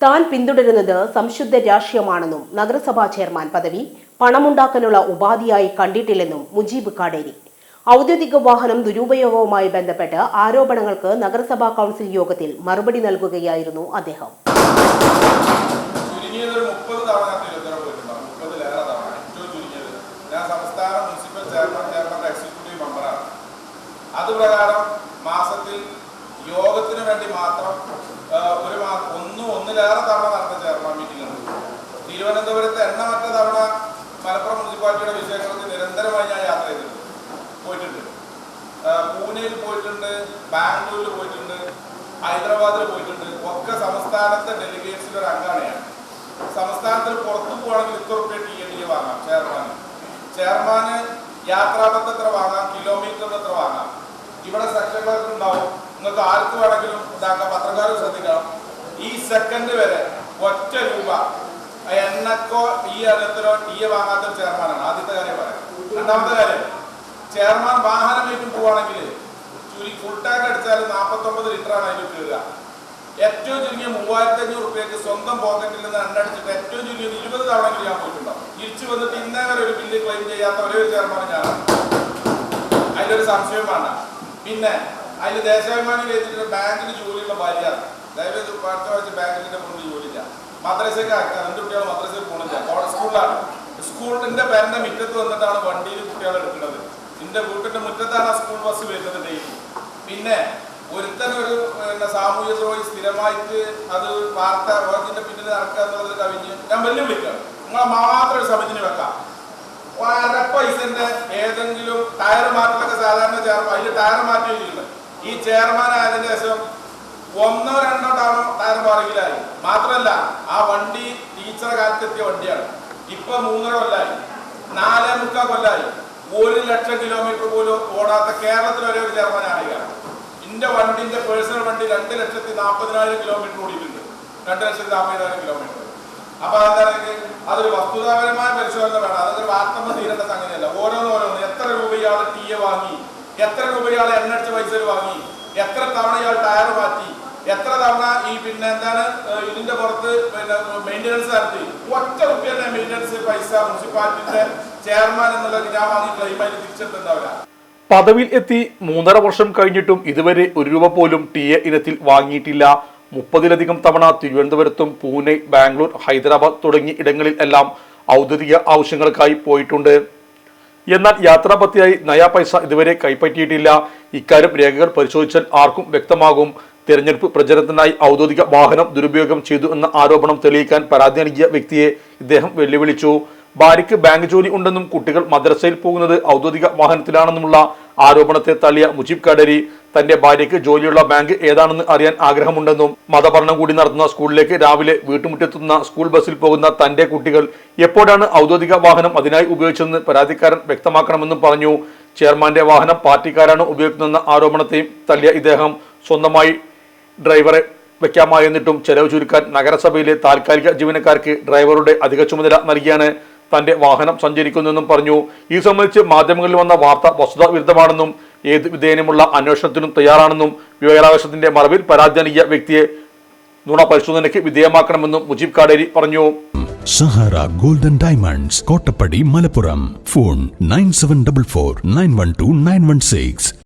താൻ പിന്തുടരുന്നത് സംശുദ്ധ രാഷ്ട്രീയമാണെന്നും നഗരസഭാ ചെയർമാൻ പദവി പണമുണ്ടാക്കാനുള്ള ഉപാധിയായി കണ്ടിട്ടില്ലെന്നും മുജീബ് കാടേരി. ഔദ്യോഗിക വാഹനം ദുരുപയോഗവുമായി ബന്ധപ്പെട്ട് ആരോപണങ്ങൾക്ക് നഗരസഭാ കൗൺസിൽ യോഗത്തിൽ മറുപടി നൽകുകയായിരുന്നു അദ്ദേഹം. അതുപ്രകാരം മാസത്തിൽ യോഗത്തിന് വേണ്ടി മാത്രം ഒന്നിലേറെ തവണ നടന്ന ചെയർമാൻ മീറ്റിംഗ് ഉണ്ട്. തിരുവനന്തപുരത്ത് എണ്ണമറ്റ തവണ മലപ്പുറം മുനിസിപ്പാലിറ്റിയുടെ വിഷയങ്ങൾക്ക് നിരന്തരമായി ഞാൻ യാത്ര ചെയ്തിട്ടുണ്ട്, പോയിട്ടുണ്ട്. പൂനെയിൽ പോയിട്ടുണ്ട്, ബാംഗ്ലൂരിൽ പോയിട്ടുണ്ട്, ഹൈദരാബാദിൽ പോയിട്ടുണ്ട്. ഒക്കെ സംസ്ഥാനത്തെ ഡെലിഗേറ്റ്സിന്റെ ഒരു അംഗമാണ് ഞാൻ. സംസ്ഥാനത്തിൽ പുറത്തു പോകണമെങ്കിൽ ഇത്ര റുപ്യ TND വാങ്ങാം ചെയർമാന് യാത്രാപത്ത് എത്ര വാങ്ങാം, കിലോമീറ്റർ എത്ര വാങ്ങാം. ഇവിടെ സെക്ഷൻ ക്ലർക്ക് ഉണ്ടാവും, നിങ്ങൾക്ക് ആർക്ക് വേണമെങ്കിലും ഇതാക്കാം. പത്രക്കാർ ശ്രദ്ധിക്കണം, ഈ സെക്കൻഡ് വരെ ഒറ്റ രൂപ എണ്ണക്കോ അകത്തിലോ വാങ്ങാത്തൊരു ചെയർമാനാണ്. ആദ്യത്തെ കാര്യം പറയാം. രണ്ടാമത്തെ കാര്യം, ചെയർമാൻ വാഹനമേറ്റും പോവുകയാണെങ്കിൽ ഫുൾ ടാങ്ക് അടിച്ചാൽ 49 ലിറ്ററാണ് അതിൽ കീറുക. ഏറ്റവും ചുരുങ്ങിയ 3500 റുപ്യക്ക് സ്വന്തം പോക്കറ്റിൽ നിന്ന് എണ്ണടിച്ചിട്ട് ഏറ്റവും ചുരുങ്ങിയത് 20 തവണ ഞാൻ പോയിട്ടുണ്ടാവും. തിരിച്ചു വന്നിട്ട് ഇന്നേ വരെ ഒരു ബില്ല് ക്ലെയിം ചെയ്യാത്ത ഒരേ ഒരു ചെയർമാൻ ഞാനാണ്. അതിലൊരു സംശയം വേണ്ട. പിന്നെ അതിൽ ദേശാഭിമാനി ചെയ്തിട്ട് ബാങ്കിന് ജോലിയുള്ള ഭാര്യയാണ്. ദയവേത് പഠിച്ച വെച്ച് ബാങ്കിന്റെ മുന്നിൽ ജോലിയില്ല. മദ്രസയ്ക്ക് ആക്കാം, 2 കുട്ടികൾ മദ്രസയിൽ പോകുന്നില്ല, സ്കൂളിലാണ്. സ്കൂളിന്റെ പേരന്റെ മുറ്റത്ത് വന്നിട്ടാണ് വണ്ടിയിൽ കുട്ടികളെ എടുക്കുന്നത്. എന്റെ വീട്ടിന്റെ മുറ്റത്താണ് ആ സ്കൂൾ ബസ് വരുന്നത് ഡെയിലി. പിന്നെ ഒരുത്തനൊരു സാമൂഹ്യ ദ്രോഹി സ്ഥിരമായിട്ട് അത് വാർത്ത ഓർജിന്റെ പിന്നിൽ നടക്കുക എന്നുള്ളത് കവിഞ്ഞ് ഞാൻ വെല്ലുവിളിക്കാം. നിങ്ങളെ മാത്രം ഒരു സമിതിന് വെക്കാം. പൈസന്റെ ഏതെങ്കിലും ടയർ മാറ്റലൊക്കെ സാധാരണ ചെയർമാൻ അതിൽ ടയർ മാറ്റി വെച്ചിട്ടുണ്ട്. ഈ ചെയർമാൻ ആയതിനു ശേഷം 1 or 2 തവണ ടയർ മാറിയില്ലായി. മാത്രമല്ല ആ വണ്ടി ടീച്ചറെ കാലത്തെത്തിയ വണ്ടിയാണ്. ഇപ്പൊ 3.5 കൊല്ലായി, 4.25 കൊല്ലായി. 1 ലക്ഷം കിലോമീറ്റർ പോലും ഓടാത്ത കേരളത്തിൽ ഒരേ ഒരു ചെയർമാൻ ആവുകയാണ്. എന്റെ വണ്ടിന്റെ പേഴ്സണൽ വണ്ടി 2,40,000 കിലോമീറ്റർ ഓടിയിട്ടുണ്ട്. 2,40,000 കിലോമീറ്റർ. അപ്പൊ അതാണെങ്കിൽ അതൊരു വസ്തുതാപരമായ പരിശോധന വേണം. അതൊരു വാർത്തമ്മ തീരേണ്ട സംഗതിയല്ല. ഓരോന്ന് എത്ര രൂപ ഇയാൾ വാങ്ങി, എത്ര രൂപ ഇയാൾ എണ്ണടിച്ച പൈസ വാങ്ങി, എത്ര തവണ ഇയാൾ ടയർ മാറ്റി, എത്ര തവണ ഈ ഇതിന്റെ പുറത്ത് മെയിൻ്റനൻസ് നടത്തി. ഒറ്റ റുപ്യന്റെ മെയിൻ്റനൻസ് പൈസ മുനിസിപ്പാലിറ്റിന്റെ ചെയർമാൻ എന്നുള്ള ഞാൻ വാങ്ങി ക്ലെയിം ആയിട്ട് തിരിച്ചെടുത്തിട്ടുണ്ടാവില്ല. പദവിയിൽ എത്തി 3.5 വർഷം കഴിഞ്ഞിട്ടും ഇതുവരെ 1 രൂപ പോലും TA ഇനത്തിൽ വാങ്ങിയിട്ടില്ല. 30-ലധികം തവണ തിരുവനന്തപുരത്തും പൂനെ, ബാംഗ്ലൂർ, ഹൈദരാബാദ് തുടങ്ങിയ ഇടങ്ങളിൽ എല്ലാം ഔദ്യോഗിക ആവശ്യങ്ങൾക്കായി പോയിട്ടുണ്ട്. എന്നാൽ യാത്രാപത്തിയായി നയാ പൈസ ഇതുവരെ കൈപ്പറ്റിയിട്ടില്ല. ഇക്കാര്യം രേഖകൾ പരിശോധിച്ചാൽ ആർക്കും വ്യക്തമാകും. തെരഞ്ഞെടുപ്പ് പ്രചരണത്തിനായി ഔദ്യോഗിക വാഹനം ദുരുപയോഗം ചെയ്തു എന്ന ആരോപണം തെളിയിക്കാൻ പരാതി നൽകിയ വ്യക്തിയെ ഇദ്ദേഹം വെല്ലുവിളിച്ചു. ഭാര്യയ്ക്ക് ബാങ്ക് ജോലി ഉണ്ടെന്നും കുട്ടികൾ മദ്രസയിൽ പോകുന്നത് ഔദ്യോഗിക വാഹനത്തിലാണെന്നുമുള്ള ആരോപണത്തെ തള്ളിയ മുജീബ് കാടേരി തന്റെ ഭാര്യയ്ക്ക് ജോലിയുള്ള ബാങ്ക് ഏതാണെന്ന് അറിയാൻ ആഗ്രഹമുണ്ടെന്നും മതപഠനം കൂടി നടത്തുന്ന സ്കൂളിലേക്ക് രാവിലെ വീട്ടുമുറ്റത്തുന്ന സ്കൂൾ ബസ്സിൽ പോകുന്ന തന്റെ കുട്ടികൾ എപ്പോഴാണ് ഔദ്യോഗിക വാഹനം അതിനായി ഉപയോഗിച്ചതെന്ന് പരാതിക്കാരൻ വ്യക്തമാക്കണമെന്നും പറഞ്ഞു. ചെയർമാന്റെ വാഹനം പാർട്ടിക്കാരാണ് ഉപയോഗിക്കുന്നതെന്ന ആരോപണത്തെയും തള്ളിയ ഇദ്ദേഹം സ്വന്തമായി ഡ്രൈവറെ വെക്കാമായിരുന്നിട്ടും ചെലവ് ചുരുക്കാൻ നഗരസഭയിലെ താൽക്കാലിക ജീവനക്കാർക്ക് ഡ്രൈവറുടെ അധിക ചുമതല നൽകിയാണ് തന്റെ വാഹനം സഞ്ചരിക്കുന്നതെന്നും പറഞ്ഞു. ഈ സംബന്ധിച്ച് മാധ്യമങ്ങളിൽ വന്ന വാർത്ത വസ്തുതാ വിരുദ്ധമാണെന്നും ഏത് വിധേയനുമുള്ള അന്വേഷണത്തിനും തയ്യാറാണെന്നും വിവരാവകാശത്തിന്റെ മറവിൽ പരാതി നൽകിയ വ്യക്തിയെ നുണ പരിശോധനയ്ക്ക് വിധേയമാക്കണമെന്നും മുജീബ് കാടേരി പറഞ്ഞു. Sahara Golden Diamonds, Kottappadi, Malappuram. Phone 9744 912 916.